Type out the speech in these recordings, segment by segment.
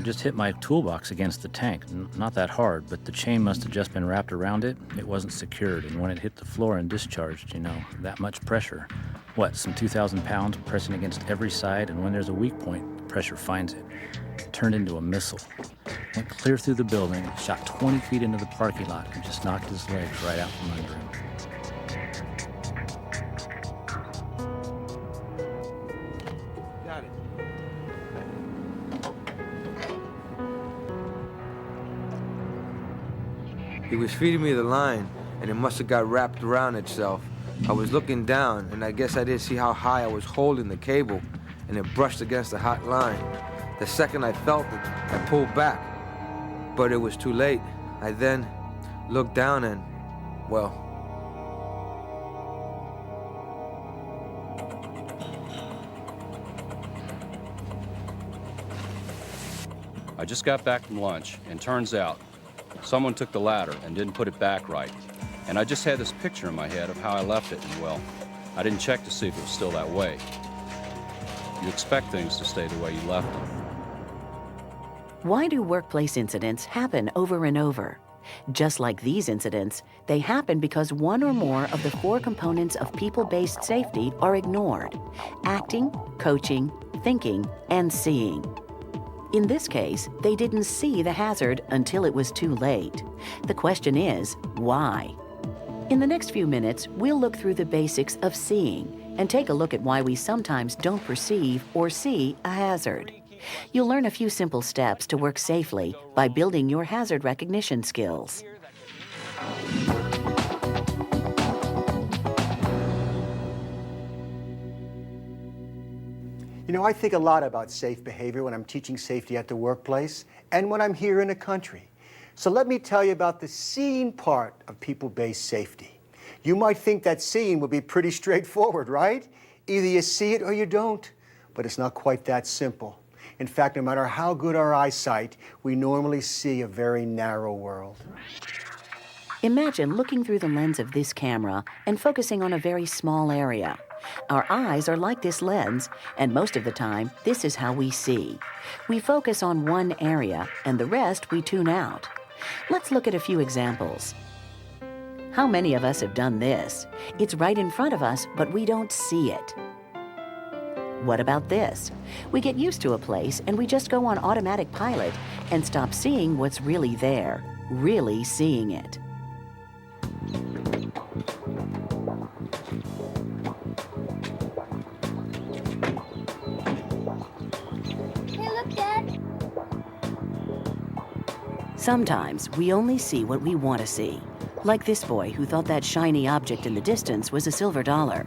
just hit my toolbox against the tank. Not that hard, but the chain must have just been wrapped around it. It wasn't secured, and when it hit the floor and discharged, that much pressure. What, some 2,000 pounds pressing against every side, and when there's a weak point, the pressure finds it. It turned into a missile. Went clear through the building, shot 20 feet into the parking lot, and just knocked his legs right out from under him. Got it. He was feeding me the line, and it must have got wrapped around itself. I was looking down, and I guess I didn't see how high I was holding the cable, and it brushed against the hot line. The second I felt it, I pulled back, but it was too late. I then looked down and, well, I just got back from lunch, and turns out someone took the ladder and didn't put it back right. And I just had this picture in my head of how I left it, and well, I didn't check to see if it was still that way. You expect things to stay the way you left them. Why do workplace incidents happen over and over? Just like these incidents, they happen because one or more of the 4 components of people-based safety are ignored: acting, coaching, thinking, and seeing. In this case, they didn't see the hazard until it was too late. The question is, why? In the next few minutes, we'll look through the basics of seeing and take a look at why we sometimes don't perceive or see a hazard. You'll learn a few simple steps to work safely by building your hazard recognition skills. I think a lot about safe behavior when I'm teaching safety at the workplace and when I'm here in the country. So let me tell you about the seeing part of people-based safety. You might think that seeing would be pretty straightforward, right? Either you see it or you don't, but it's not quite that simple. In fact, no matter how good our eyesight, we normally see a very narrow world. Imagine looking through the lens of this camera and focusing on a very small area. Our eyes are like this lens, and most of the time, this is how we see. We focus on one area, and the rest we tune out. Let's look at a few examples. How many of us have done this? It's right in front of us, but we don't see it. What about this? We get used to a place, and we just go on automatic pilot and stop seeing what's really there, really seeing it. Sometimes we only see what we want to see, like this boy who thought that shiny object in the distance was a silver dollar.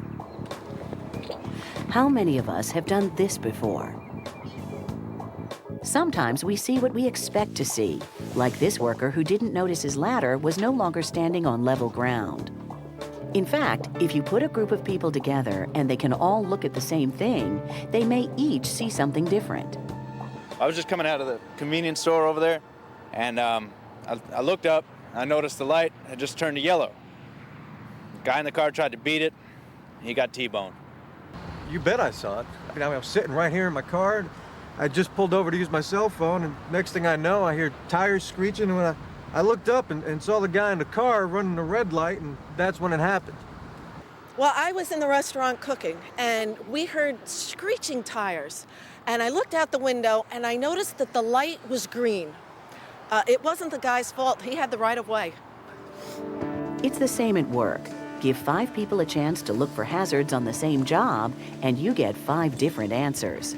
How many of us have done this before? Sometimes we see what we expect to see, like this worker who didn't notice his ladder was no longer standing on level ground. In fact, if you put a group of people together and they can all look at the same thing, they may each see something different. I was just coming out of the convenience store over there, and I looked up, I noticed the light had just turned to yellow. The guy in the car tried to beat it, he got T-boned. You bet I saw it. I was sitting right here in my car, and I just pulled over to use my cell phone, and next thing I know, I hear tires screeching, and when I looked up and saw the guy in the car running a red light, and that's when it happened. Well, I was in the restaurant cooking, and we heard screeching tires. And I looked out the window, and I noticed that the light was green. It wasn't the guy's fault. He had the right of way. It's the same at work. Give 5 people a chance to look for hazards on the same job, and you get 5 different answers.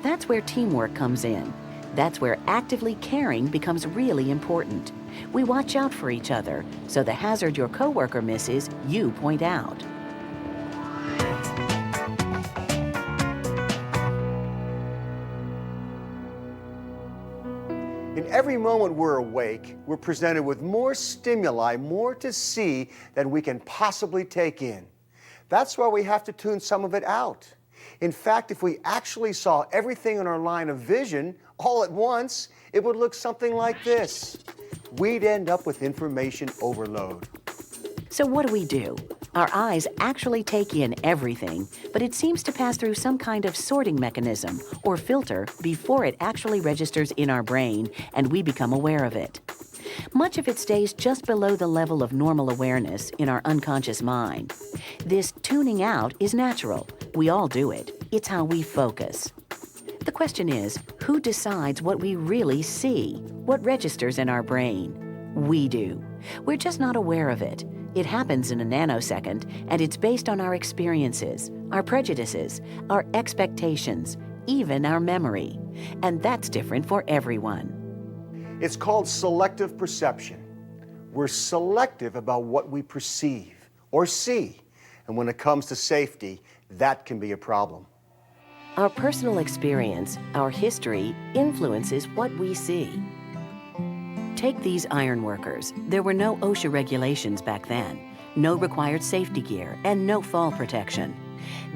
That's where teamwork comes in. That's where actively caring becomes really important. We watch out for each other, so the hazard your coworker misses, you point out. In every moment we're awake, we're presented with more stimuli, more to see than we can possibly take in. That's why we have to tune some of it out. In fact, if we actually saw everything in our line of vision all at once, it would look something like this. We'd end up with information overload. So what do? Our eyes actually take in everything, but it seems to pass through some kind of sorting mechanism or filter before it actually registers in our brain and we become aware of it. Much of it stays just below the level of normal awareness in our unconscious mind. This tuning out is natural. We all do it. It's how we focus. The question is, who decides what we really see? What registers in our brain? We do. We're just not aware of it. It happens in a nanosecond, and it's based on our experiences, our prejudices, our expectations, even our memory. And that's different for everyone. It's called selective perception. We're selective about what we perceive or see. And when it comes to safety, that can be a problem. Our personal experience, our history, influences what we see. Take these iron workers. There were no OSHA regulations back then, no required safety gear, and no fall protection.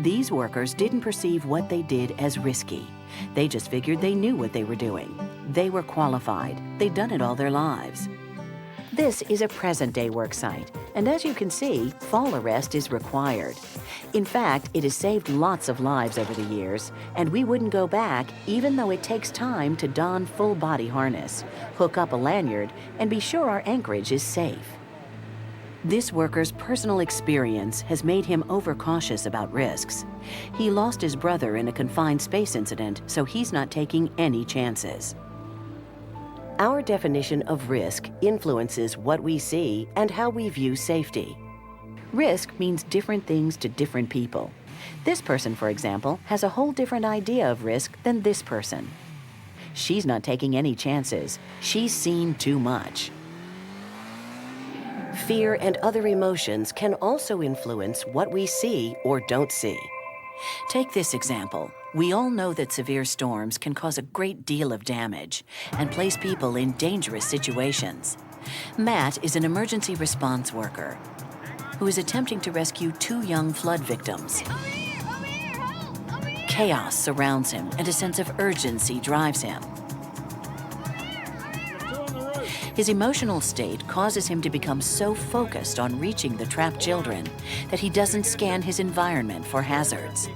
These workers didn't perceive what they did as risky. They just figured they knew what they were doing. They were qualified. They'd done it all their lives. This is a present-day work site, and as you can see, fall arrest is required. In fact, it has saved lots of lives over the years, and we wouldn't go back even though it takes time to don full-body harness, hook up a lanyard, and be sure our anchorage is safe. This worker's personal experience has made him overcautious about risks. He lost his brother in a confined space incident, so he's not taking any chances. Our definition of risk influences what we see and how we view safety. Risk means different things to different people. This person, for example, has a whole different idea of risk than this person. She's not taking any chances. She's seen too much. Fear and other emotions can also influence what we see or don't see. Take this example. We all know that severe storms can cause a great deal of damage and place people in dangerous situations. Matt is an emergency response worker who is attempting to rescue 2 young flood victims. Chaos surrounds him and a sense of urgency drives him. His emotional state causes him to become so focused on reaching the trapped children that he doesn't scan his environment for hazards.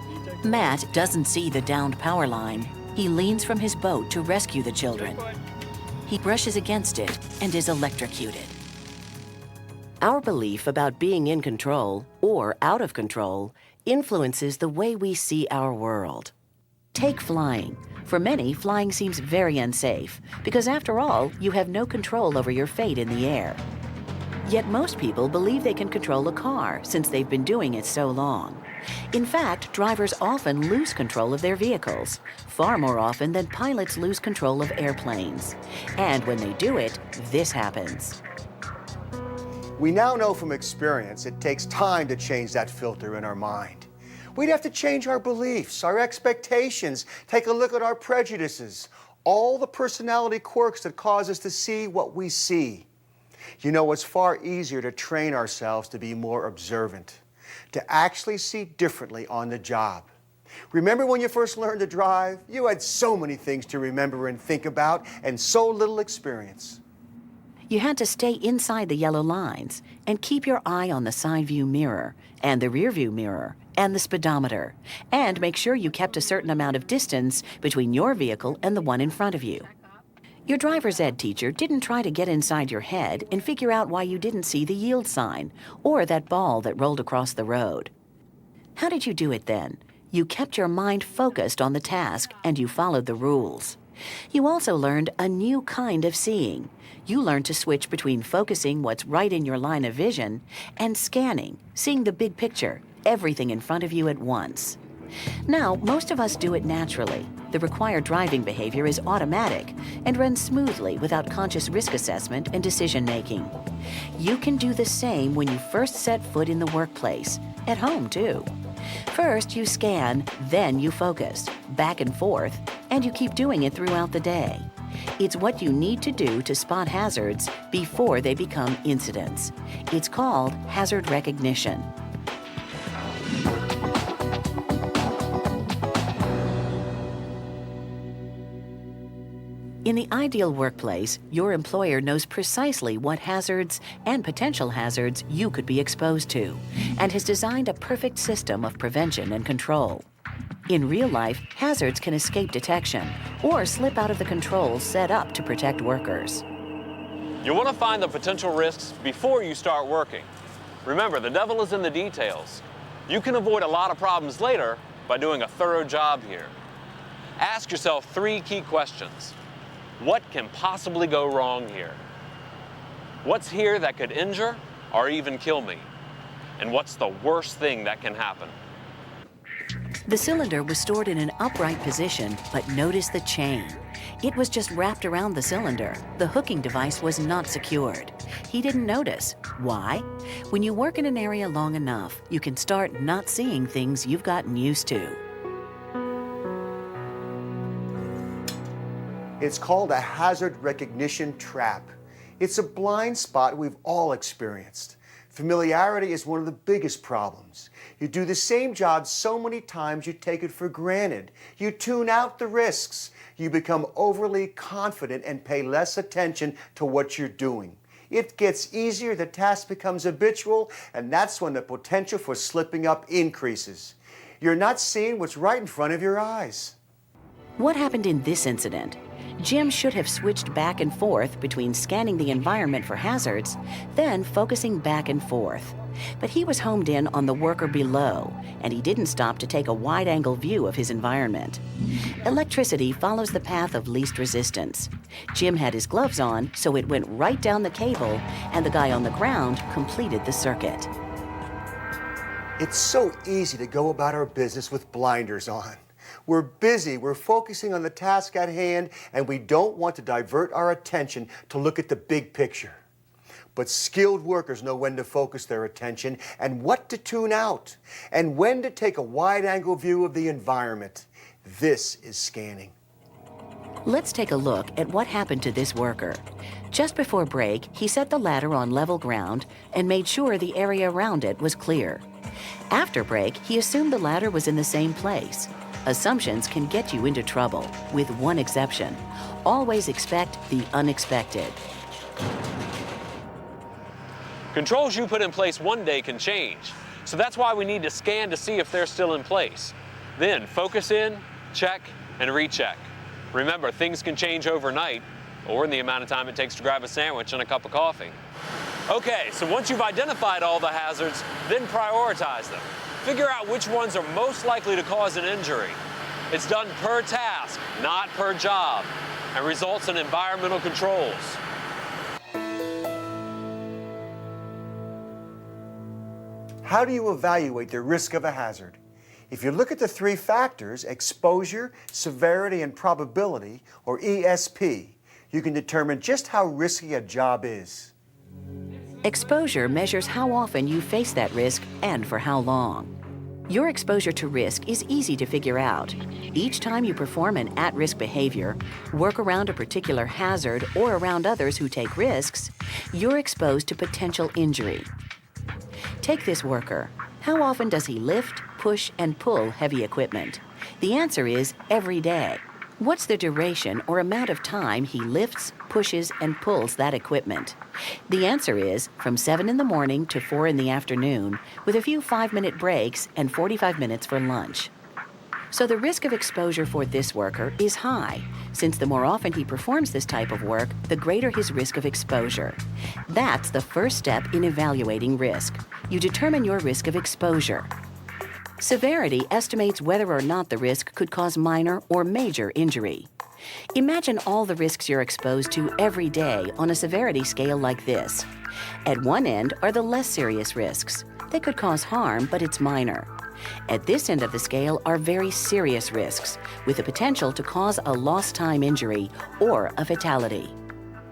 Matt doesn't see the downed power line. He leans from his boat to rescue the children. He brushes against it and is electrocuted. Our belief about being in control or out of control influences the way we see our world. Take flying. For many, flying seems very unsafe because, after all, you have no control over your fate in the air. Yet most people believe they can control a car since they've been doing it so long. In fact, drivers often lose control of their vehicles, far more often than pilots lose control of airplanes. And when they do it, this happens. We now know from experience it takes time to change that filter in our mind. We'd have to change our beliefs, our expectations, take a look at our prejudices, all the personality quirks that cause us to see what we see. You know, it's far easier to train ourselves to be more observant, to actually see differently on the job. Remember when you first learned to drive? You had so many things to remember and think about, and so little experience. You had to stay inside the yellow lines and keep your eye on the side view mirror and the rear view mirror and the speedometer, and make sure you kept a certain amount of distance between your vehicle and the one in front of you. Your driver's ed teacher didn't try to get inside your head and figure out why you didn't see the yield sign or that ball that rolled across the road. How did you do it then? You kept your mind focused on the task and you followed the rules. You also learned a new kind of seeing. You learned to switch between focusing what's right in your line of vision and scanning, seeing the big picture, everything in front of you at once. Now, most of us do it naturally. The required driving behavior is automatic and runs smoothly without conscious risk assessment and decision-making. You can do the same when you first set foot in the workplace, at home too. First you scan, then you focus, back and forth, and you keep doing it throughout the day. It's what you need to do to spot hazards before they become incidents. It's called hazard recognition. In the ideal workplace, your employer knows precisely what hazards and potential hazards you could be exposed to, and has designed a perfect system of prevention and control. In real life, hazards can escape detection or slip out of the controls set up to protect workers. You want to find the potential risks before you start working. Remember, the devil is in the details. You can avoid a lot of problems later by doing a thorough job here. Ask yourself 3 key questions. What can possibly go wrong here? What's here that could injure or even kill me? And what's the worst thing that can happen? The cylinder was stored in an upright position, but notice the chain. It was just wrapped around the cylinder. The hooking device was not secured. He didn't notice. Why? When you work in an area long enough, you can start not seeing things you've gotten used to. It's called a hazard recognition trap. It's a blind spot we've all experienced. Familiarity is one of the biggest problems. You do the same job so many times you take it for granted. You tune out the risks. You become overly confident and pay less attention to what you're doing. It gets easier, the task becomes habitual, and that's when the potential for slipping up increases. You're not seeing what's right in front of your eyes. What happened in this incident? Jim should have switched back and forth between scanning the environment for hazards, then focusing back and forth. But he was homed in on the worker below, and he didn't stop to take a wide-angle view of his environment. Electricity follows the path of least resistance. Jim had his gloves on, so it went right down the cable, and the guy on the ground completed the circuit. It's so easy to go about our business with blinders on. We're busy, we're focusing on the task at hand, and we don't want to divert our attention to look at the big picture. But skilled workers know when to focus their attention and what to tune out, and when to take a wide-angle view of the environment. This is scanning. Let's take a look at what happened to this worker. Just before break, he set the ladder on level ground and made sure the area around it was clear. After break, he assumed the ladder was in the same place. Assumptions can get you into trouble, with one exception. Always expect the unexpected. Controls you put in place one day can change, so that's why we need to scan to see if they're still in place. Then focus in, check, and recheck. Remember, things can change overnight, or in the amount of time it takes to grab a sandwich and a cup of coffee. Okay, so once you've identified all the hazards, then prioritize them. Figure out which ones are most likely to cause an injury. It's done per task, not per job, and results in environmental controls. How do you evaluate the risk of a hazard? If you look at the 3 factors, exposure, severity, and probability, or ESP, you can determine just how risky a job is. Exposure measures how often you face that risk and for how long. Your exposure to risk is easy to figure out. Each time you perform an at-risk behavior, work around a particular hazard or around others who take risks, you're exposed to potential injury. Take this worker. How often does he lift, push, and pull heavy equipment? The answer is every day. What's the duration or amount of time he lifts, pushes, and pulls that equipment? The answer is from 7 in the morning to 4 in the afternoon, with a few 5-minute breaks and 45 minutes for lunch. So the risk of exposure for this worker is high, since the more often he performs this type of work, the greater his risk of exposure. That's the first step in evaluating risk. You determine your risk of exposure. Severity estimates whether or not the risk could cause minor or major injury. Imagine all the risks you're exposed to every day on a severity scale like this. At one end are the less serious risks. They could cause harm, but it's minor. At this end of the scale are very serious risks, with the potential to cause a lost time injury or a fatality.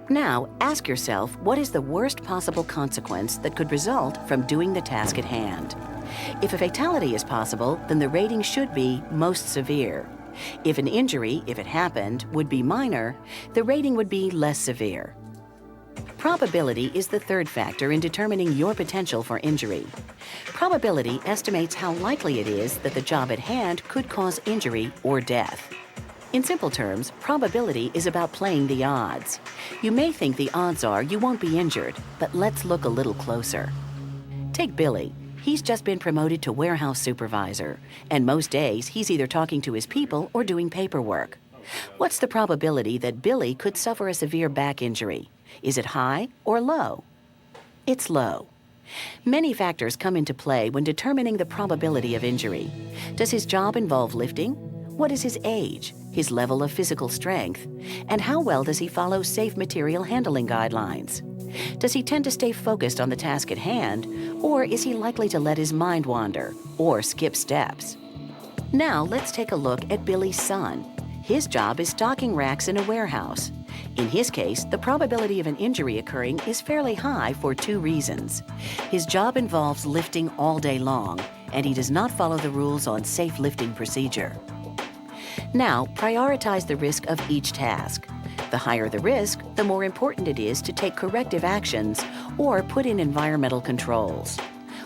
Now, ask yourself, what is the worst possible consequence that could result from doing the task at hand? If a fatality is possible, then the rating should be most severe. If an injury, if it happened, would be minor, the rating would be less severe. Probability is the third factor in determining your potential for injury. Probability estimates how likely it is that the job at hand could cause injury or death. In simple terms, probability is about playing the odds. You may think the odds are you won't be injured, but let's look a little closer. Take Billy. He's just been promoted to warehouse supervisor, and most days he's either talking to his people or doing paperwork. What's the probability that Billy could suffer a severe back injury? Is it high or low? It's low. Many factors come into play when determining the probability of injury. Does his job involve lifting? What is his age, his level of physical strength, and how well does he follow safe material handling guidelines? Does he tend to stay focused on the task at hand, or is he likely to let his mind wander or skip steps? Now let's take a look at Billy's son. His job is stocking racks in a warehouse. In his case, the probability of an injury occurring is fairly high for 2 reasons. His job involves lifting all day long, and he does not follow the rules on safe lifting procedure. Now, prioritize the risk of each task. The higher the risk, the more important it is to take corrective actions or put in environmental controls.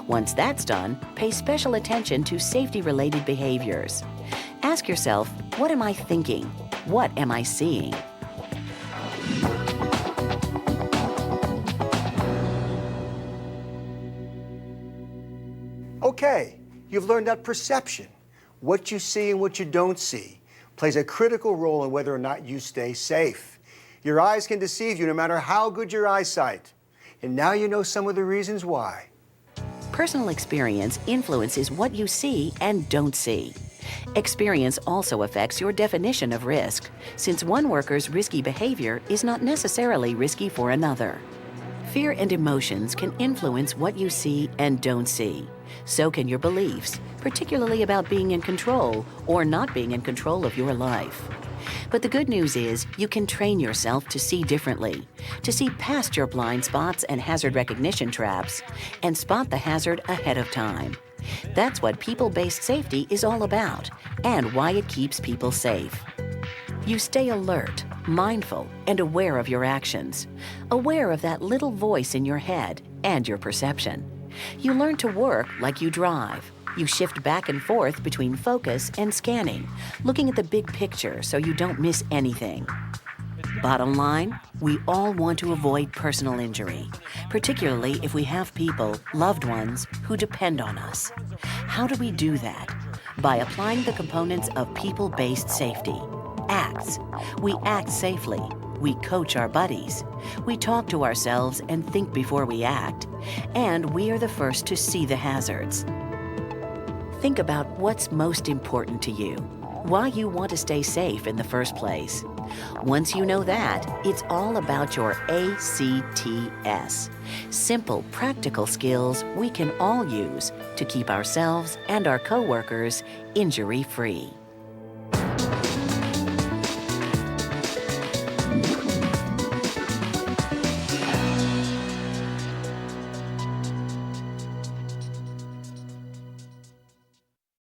Once that's done, pay special attention to safety-related behaviors. Ask yourself, what am I thinking? What am I seeing? Okay, you've learned that perception, what you see and what you don't see, plays a critical role in whether or not you stay safe. Your eyes can deceive you no matter how good your eyesight. And now you know some of the reasons why. Personal experience influences what you see and don't see. Experience also affects your definition of risk, since one worker's risky behavior is not necessarily risky for another. Fear and emotions can influence what you see and don't see. So can your beliefs, particularly about being in control or not being in control of your life. But the good news is you can train yourself to see differently, to see past your blind spots and hazard recognition traps, and spot the hazard ahead of time. That's what people-based safety is all about, and why it keeps people safe. You stay alert, mindful, and aware of your actions, aware of that little voice in your head and your perception. You learn to work like you drive. You shift back and forth between focus and scanning, looking at the big picture so you don't miss anything. Bottom line, we all want to avoid personal injury, particularly if we have people, loved ones, who depend on us. How do we do that? By applying the components of people-based safety. Acts. We act safely. We coach our buddies. We talk to ourselves and think before we act. And we are the first to see the hazards. Think about what's most important to you, why you want to stay safe in the first place. Once you know that, it's all about your ACTS. Simple, practical skills we can all use to keep ourselves and our coworkers injury-free.